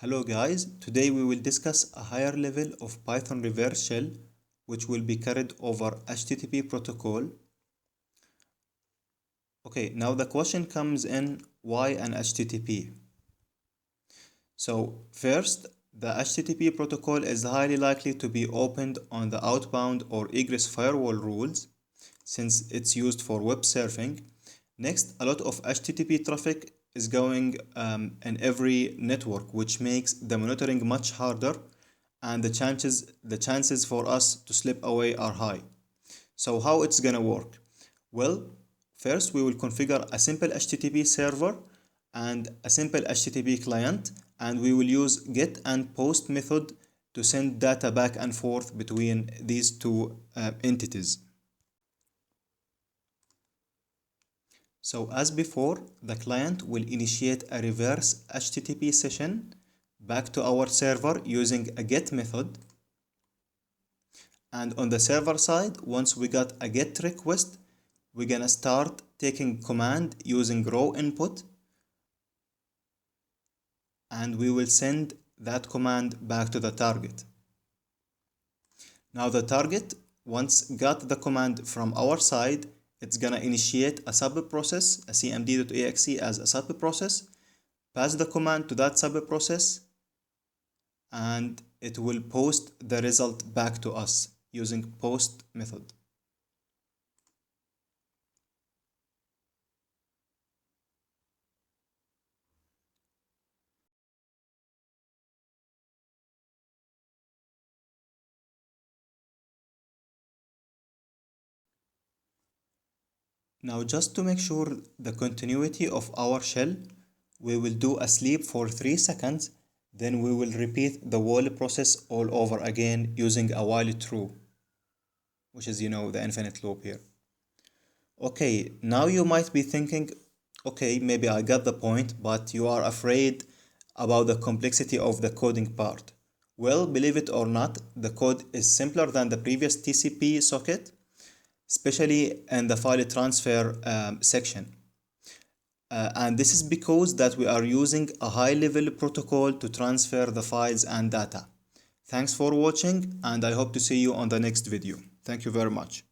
Hello guys, today we will discuss a higher level of Python reverse shell which will be carried over HTTP protocol. Okay, now the question comes in, why an HTTP? So first, the HTTP protocol is highly likely to be opened on the outbound or egress firewall rules since it's used for web surfing. Next, a lot of HTTP traffic is going in every network, which makes the monitoring much harder, and the chances for us to slip away are high. So how it's gonna work? Well, first we will configure a simple HTTP server and a simple HTTP client, and we will use get and post method to send data back and forth between these two entities. So as before, the client will initiate a reverse HTTP session back to our server using a get method. And on the server side, once we got a get request, we're gonna start taking command using raw input, and we will send that command back to the target. Now the target, once got the command from our side, it's gonna initiate a sub-process, a cmd.exe as a sub-process, pass the command to that sub-process, and it will post the result back to us using post method. Now just to make sure the continuity of our shell, we will do a sleep for 3 seconds, then we will repeat the whole process all over again using a while true, which is, the infinite loop here. Okay, now you might be thinking, okay, maybe I got the point, but you are afraid about the complexity of the coding part. Well, believe it or not, the code is simpler than the previous TCP socket, especially in the file transfer section. And this is because that we are using a high-level protocol to transfer the files and data. Thanks for watching, and I hope to see you on the next video. Thank you very much.